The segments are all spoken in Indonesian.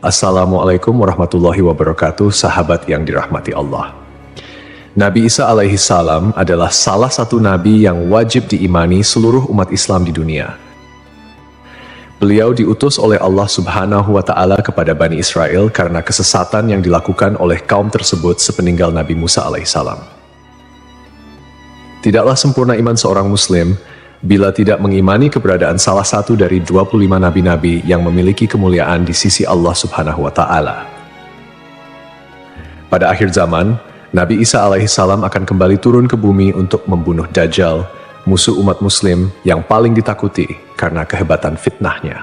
Assalamualaikum warahmatullahi wabarakatuh, sahabat yang dirahmati Allah. Nabi Isa alaihi salam adalah salah satu nabi yang wajib diimani seluruh umat Islam di dunia. Beliau diutus oleh Allah Subhanahu wa Ta'ala kepada Bani Israel karena kesesatan yang dilakukan oleh kaum tersebut sepeninggal Nabi Musa alaihi salam. Tidaklah sempurna iman seorang Muslim bila tidak mengimani keberadaan salah satu dari 25 nabi-nabi yang memiliki kemuliaan di sisi Allah Subhanahu wa Ta'ala. Pada akhir zaman, Nabi Isa alaihi salam akan kembali turun ke bumi untuk membunuh Dajjal, musuh umat Muslim yang paling ditakuti karena kehebatan fitnahnya.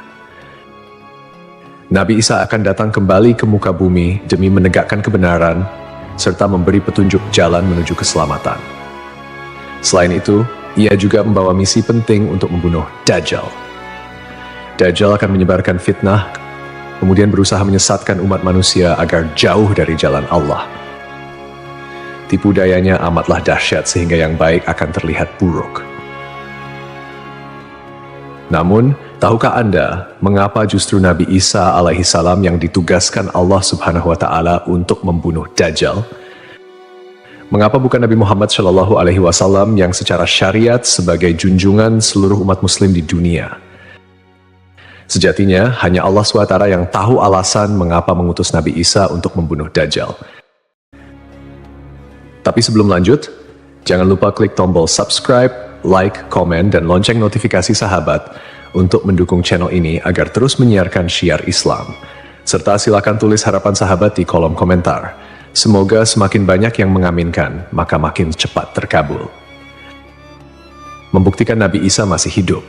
Nabi Isa akan datang kembali ke muka bumi demi menegakkan kebenaran serta memberi petunjuk jalan menuju keselamatan. Selain itu, ia juga membawa misi penting untuk membunuh Dajjal. Dajjal akan menyebarkan fitnah, kemudian berusaha menyesatkan umat manusia agar jauh dari jalan Allah. Tipu dayanya amatlah dahsyat sehingga yang baik akan terlihat buruk. Namun, tahukah Anda mengapa justru Nabi Isa alaihi salam yang ditugaskan Allah Subhanahu wa Ta'ala untuk membunuh Dajjal? Mengapa bukan Nabi Muhammad Shallallahu Alaihi Wasallam yang secara syariat sebagai junjungan seluruh umat Muslim di dunia? Sejatinya, hanya Allah SWT yang tahu alasan mengapa mengutus Nabi Isa untuk membunuh Dajjal. Tapi sebelum lanjut, jangan lupa klik tombol subscribe, like, komen, dan lonceng notifikasi sahabat untuk mendukung channel ini agar terus menyiarkan syiar Islam. Serta silakan tulis harapan sahabat di kolom komentar. Semoga semakin banyak yang mengaminkan, maka makin cepat terkabul. Membuktikan Nabi Isa masih hidup.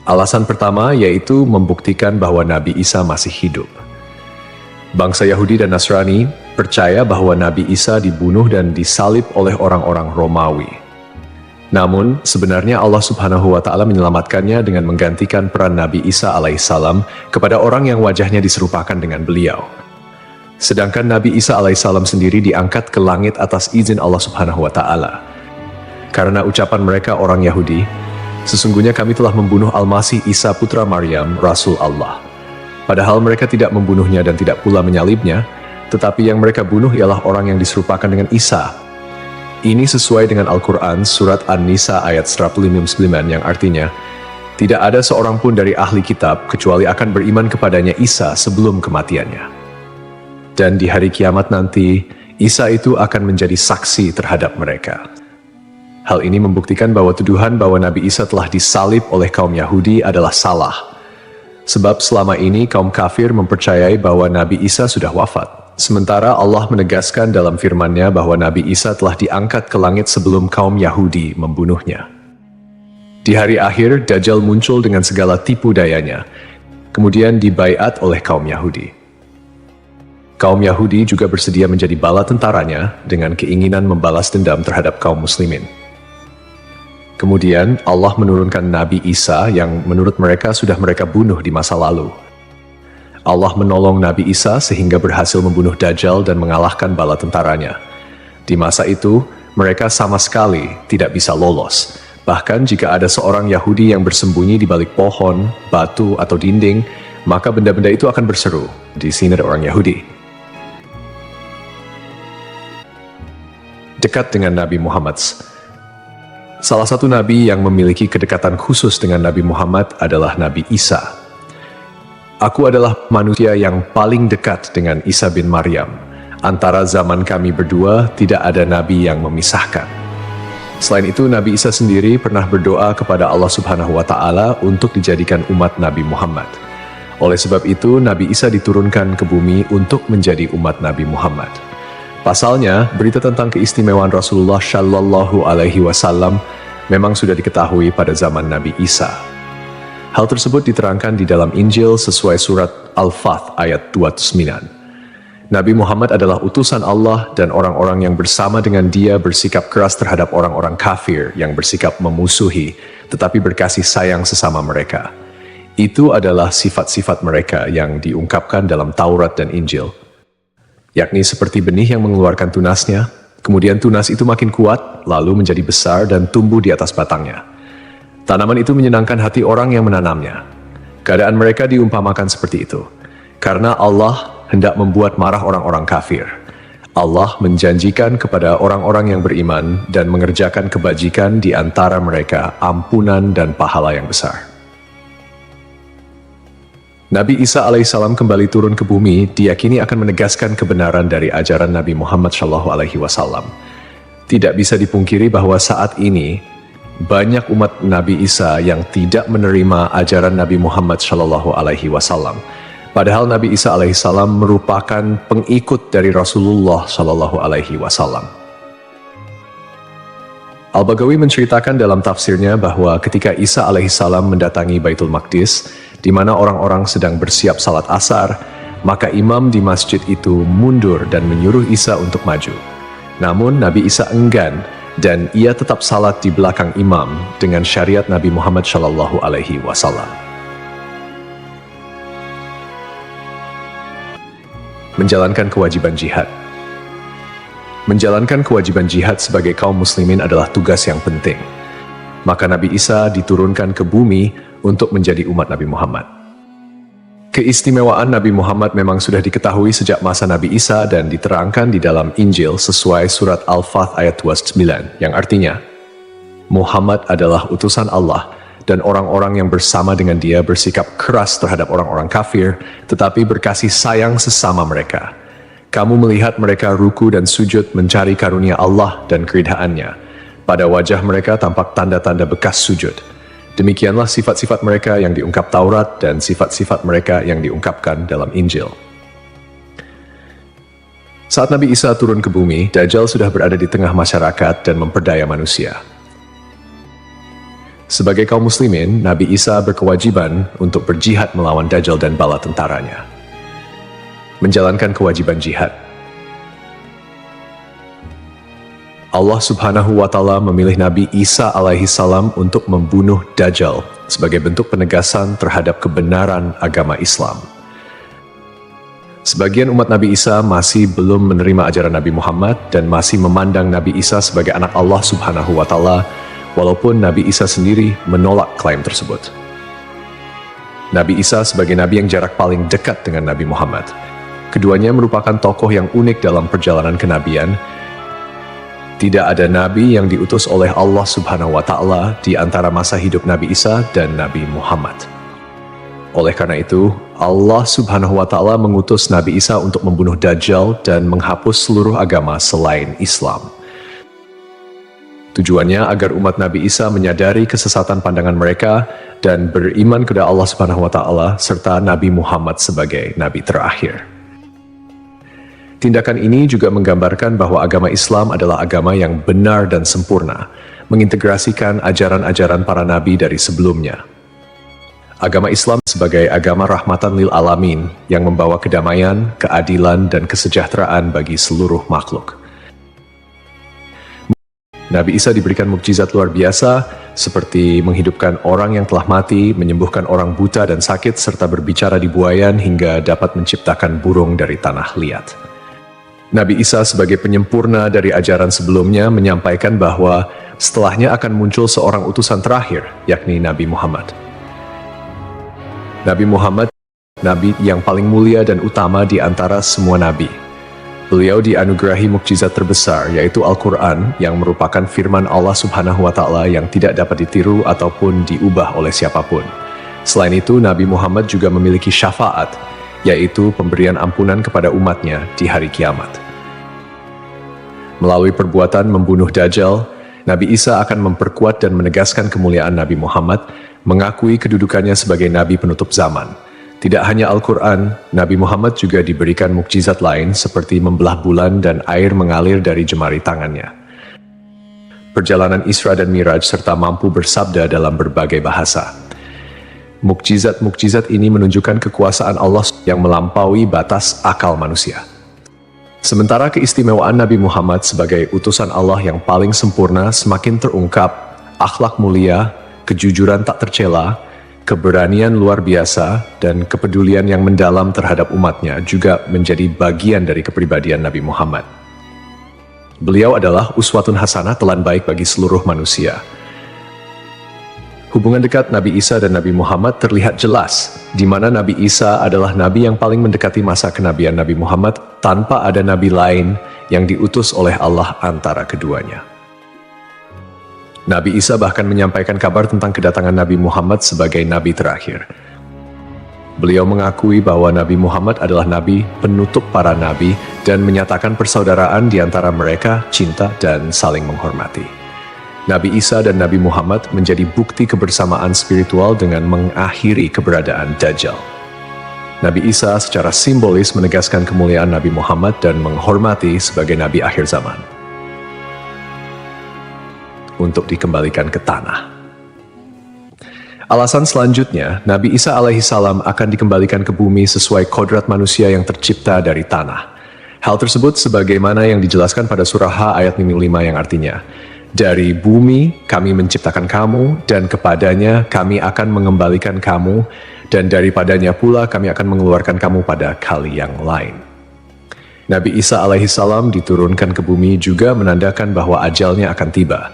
Alasan pertama yaitu membuktikan bahwa Nabi Isa masih hidup. Bangsa Yahudi dan Nasrani percaya bahwa Nabi Isa dibunuh dan disalib oleh orang-orang Romawi. Namun, sebenarnya Allah Subhanahu wa Ta'ala menyelamatkannya dengan menggantikan peran Nabi Isa alaihissalam kepada orang yang wajahnya diserupakan dengan beliau. Sedangkan Nabi Isa alaihissalam sendiri diangkat ke langit atas izin Allah Subhanahu wa Ta'ala. Karena ucapan mereka orang Yahudi, sesungguhnya kami telah membunuh Al-Masih Isa putra Maryam, Rasul Allah. Padahal mereka tidak membunuhnya dan tidak pula menyalibnya, tetapi yang mereka bunuh ialah orang yang diserupakan dengan Isa. Ini sesuai dengan Al-Quran surat An-Nisa ayat 159 yang artinya, tidak ada seorang pun dari ahli kitab kecuali akan beriman kepadanya Isa sebelum kematiannya. Dan di hari kiamat nanti, Isa itu akan menjadi saksi terhadap mereka. Hal ini membuktikan bahwa tuduhan bahwa Nabi Isa telah disalib oleh kaum Yahudi adalah salah. Sebab selama ini kaum kafir mempercayai bahwa Nabi Isa sudah wafat. Sementara Allah menegaskan dalam firman-Nya bahwa Nabi Isa telah diangkat ke langit sebelum kaum Yahudi membunuhnya. Di hari akhir, Dajjal muncul dengan segala tipu dayanya, kemudian dibaiat oleh kaum Yahudi. Kaum Yahudi juga bersedia menjadi bala tentaranya dengan keinginan membalas dendam terhadap kaum muslimin. Kemudian Allah menurunkan Nabi Isa yang menurut mereka sudah mereka bunuh di masa lalu. Allah menolong Nabi Isa sehingga berhasil membunuh Dajjal dan mengalahkan bala tentaranya. Di masa itu, mereka sama sekali tidak bisa lolos. Bahkan jika ada seorang Yahudi yang bersembunyi di balik pohon, batu, atau dinding, maka benda-benda itu akan berseru, "Di sini ada orang Yahudi." Dekat dengan Nabi Muhammad. Salah satu nabi yang memiliki kedekatan khusus dengan Nabi Muhammad adalah Nabi Isa. Aku adalah manusia yang paling dekat dengan Isa bin Maryam. Antara zaman kami berdua tidak ada nabi yang memisahkan. Selain itu, Nabi Isa sendiri pernah berdoa kepada Allah Subhanahu wa Ta'ala untuk dijadikan umat Nabi Muhammad. Oleh sebab itu, Nabi Isa diturunkan ke bumi untuk menjadi umat Nabi Muhammad. Pasalnya, berita tentang keistimewaan Rasulullah Shallallahu Alaihi Wasallam memang sudah diketahui pada zaman Nabi Isa. Hal tersebut diterangkan di dalam Injil sesuai surat Al-Fath ayat 29. Nabi Muhammad adalah utusan Allah dan orang-orang yang bersama dengan dia bersikap keras terhadap orang-orang kafir yang bersikap memusuhi, tetapi berkasih sayang sesama mereka. Itu adalah sifat-sifat mereka yang diungkapkan dalam Taurat dan Injil. Yakni seperti benih yang mengeluarkan tunasnya, kemudian tunas itu makin kuat, lalu menjadi besar dan tumbuh di atas batangnya. Tanaman itu menyenangkan hati orang yang menanamnya. Keadaan mereka diumpamakan seperti itu. Karena Allah hendak membuat marah orang-orang kafir. Allah menjanjikan kepada orang-orang yang beriman dan mengerjakan kebajikan di antara mereka ampunan dan pahala yang besar. Nabi Isa alaihissalam kembali turun ke bumi diyakini akan menegaskan kebenaran dari ajaran Nabi Muhammad SAW. Tidak bisa dipungkiri bahwa saat ini banyak umat Nabi Isa yang tidak menerima ajaran Nabi Muhammad SAW. Padahal Nabi Isa alaihissalam merupakan pengikut dari Rasulullah SAW. Al-Baghawi menceritakan dalam tafsirnya bahwa ketika Isa alaihissalam mendatangi Baitul Maqdis, di mana orang-orang sedang bersiap salat asar, maka imam di masjid itu mundur dan menyuruh Isa untuk maju. Namun Nabi Isa enggan dan ia tetap salat di belakang imam dengan syariat Nabi Muhammad SAW. Menjalankan kewajiban jihad. Menjalankan kewajiban jihad sebagai kaum muslimin adalah tugas yang penting. Maka Nabi Isa diturunkan ke bumi untuk menjadi umat Nabi Muhammad. Keistimewaan Nabi Muhammad memang sudah diketahui sejak masa Nabi Isa dan diterangkan di dalam Injil sesuai surat Al-Fath ayat 29, yang artinya, Muhammad adalah utusan Allah dan orang-orang yang bersama dengan dia bersikap keras terhadap orang-orang kafir, tetapi berkasih sayang sesama mereka. Kamu melihat mereka ruku dan sujud mencari karunia Allah dan keridhaannya. Pada wajah mereka tampak tanda-tanda bekas sujud. Demikianlah sifat-sifat mereka yang diungkap Taurat dan sifat-sifat mereka yang diungkapkan dalam Injil. Saat Nabi Isa turun ke bumi, Dajjal sudah berada di tengah masyarakat dan memperdaya manusia. Sebagai kaum muslimin, Nabi Isa berkewajiban untuk berjihad melawan Dajjal dan bala tentaranya. Menjalankan kewajiban jihad. Allah Subhanahu wa Ta'ala memilih Nabi Isa alaihissalam untuk membunuh Dajjal sebagai bentuk penegasan terhadap kebenaran agama Islam. Sebagian umat Nabi Isa masih belum menerima ajaran Nabi Muhammad dan masih memandang Nabi Isa sebagai anak Allah Subhanahu wa Ta'ala, walaupun Nabi Isa sendiri menolak klaim tersebut. Nabi Isa sebagai nabi yang jarak paling dekat dengan Nabi Muhammad. Keduanya merupakan tokoh yang unik dalam perjalanan kenabian. Tidak ada nabi yang diutus oleh Allah Subhanahu wa Ta'ala di antara masa hidup Nabi Isa dan Nabi Muhammad. Oleh karena itu, Allah Subhanahu wa Ta'ala mengutus Nabi Isa untuk membunuh Dajjal dan menghapus seluruh agama selain Islam. Tujuannya agar umat Nabi Isa menyadari kesesatan pandangan mereka dan beriman kepada Allah Subhanahu wa Ta'ala serta Nabi Muhammad sebagai nabi terakhir. Tindakan ini juga menggambarkan bahwa agama Islam adalah agama yang benar dan sempurna, mengintegrasikan ajaran-ajaran para nabi dari sebelumnya. Agama Islam sebagai agama rahmatan lil alamin yang membawa kedamaian, keadilan, dan kesejahteraan bagi seluruh makhluk. Nabi Isa diberikan mukjizat luar biasa seperti menghidupkan orang yang telah mati, menyembuhkan orang buta dan sakit, serta berbicara di buayan hingga dapat menciptakan burung dari tanah liat. Nabi Isa sebagai penyempurna dari ajaran sebelumnya menyampaikan bahwa setelahnya akan muncul seorang utusan terakhir, yakni Nabi Muhammad. Nabi Muhammad, nabi yang paling mulia dan utama di antara semua nabi. Beliau dianugerahi mukjizat terbesar, yaitu Al-Quran, yang merupakan firman Allah Subhanahu wa Ta'ala yang tidak dapat ditiru ataupun diubah oleh siapapun. Selain itu, Nabi Muhammad juga memiliki syafaat, yaitu pemberian ampunan kepada umatnya di hari kiamat. Melalui perbuatan membunuh Dajjal, Nabi Isa akan memperkuat dan menegaskan kemuliaan Nabi Muhammad, mengakui kedudukannya sebagai nabi penutup zaman. Tidak hanya Al-Quran, Nabi Muhammad juga diberikan mukjizat lain seperti membelah bulan dan air mengalir dari jemari tangannya. Perjalanan Isra dan Miraj serta mampu bersabda dalam berbagai bahasa. Mukjizat-mukjizat ini menunjukkan kekuasaan Allah yang melampaui batas akal manusia. Sementara keistimewaan Nabi Muhammad sebagai utusan Allah yang paling sempurna semakin terungkap, akhlak mulia, kejujuran tak tercela, keberanian luar biasa, dan kepedulian yang mendalam terhadap umatnya juga menjadi bagian dari kepribadian Nabi Muhammad. Beliau adalah uswatun hasanah, telan baik bagi seluruh manusia. Hubungan dekat Nabi Isa dan Nabi Muhammad terlihat jelas, di mana Nabi Isa adalah nabi yang paling mendekati masa kenabian Nabi Muhammad tanpa ada nabi lain yang diutus oleh Allah antara keduanya. Nabi Isa bahkan menyampaikan kabar tentang kedatangan Nabi Muhammad sebagai nabi terakhir. Beliau mengakui bahwa Nabi Muhammad adalah nabi penutup para nabi dan menyatakan persaudaraan di antara mereka, cinta dan saling menghormati. Nabi Isa dan Nabi Muhammad menjadi bukti kebersamaan spiritual dengan mengakhiri keberadaan Dajjal. Nabi Isa secara simbolis menegaskan kemuliaan Nabi Muhammad dan menghormati sebagai nabi akhir zaman. Untuk dikembalikan ke tanah. Alasan selanjutnya, Nabi Isa alaihissalam akan dikembalikan ke bumi sesuai kodrat manusia yang tercipta dari tanah. Hal tersebut sebagaimana yang dijelaskan pada surah H ayat 5 yang artinya, dari bumi kami menciptakan kamu, dan kepadanya kami akan mengembalikan kamu, dan daripadanya pula kami akan mengeluarkan kamu pada kali yang lain. Nabi Isa alaihissalam diturunkan ke bumi juga menandakan bahwa ajalnya akan tiba.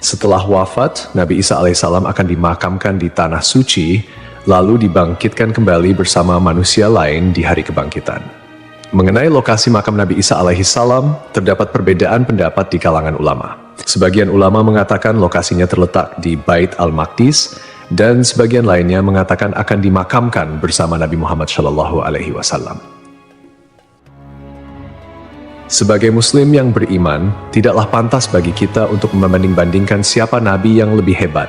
Setelah wafat, Nabi Isa alaihissalam akan dimakamkan di tanah suci, lalu dibangkitkan kembali bersama manusia lain di hari kebangkitan. Mengenai lokasi makam Nabi Isa alaihissalam, terdapat perbedaan pendapat di kalangan ulama. Sebagian ulama mengatakan lokasinya terletak di Bait al-Maqdis, dan sebagian lainnya mengatakan akan dimakamkan bersama Nabi Muhammad SAW. Sebagai Muslim yang beriman, tidaklah pantas bagi kita untuk membanding-bandingkan siapa nabi yang lebih hebat,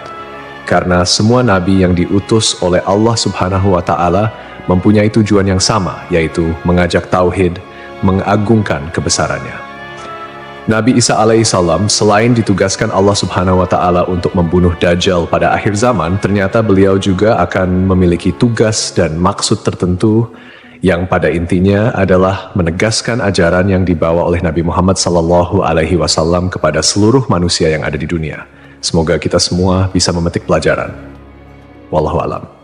karena semua nabi yang diutus oleh Allah Subhanahu wa Ta'ala mempunyai tujuan yang sama, yaitu mengajak tauhid, mengagungkan kebesarannya. Nabi Isa alaihissalam selain ditugaskan Allah Subhanahu wa Ta'ala untuk membunuh Dajjal pada akhir zaman, ternyata beliau juga akan memiliki tugas dan maksud tertentu yang pada intinya adalah menegaskan ajaran yang dibawa oleh Nabi Muhammad SAW kepada seluruh manusia yang ada di dunia. Semoga kita semua bisa memetik pelajaran. Wallahu a'lam.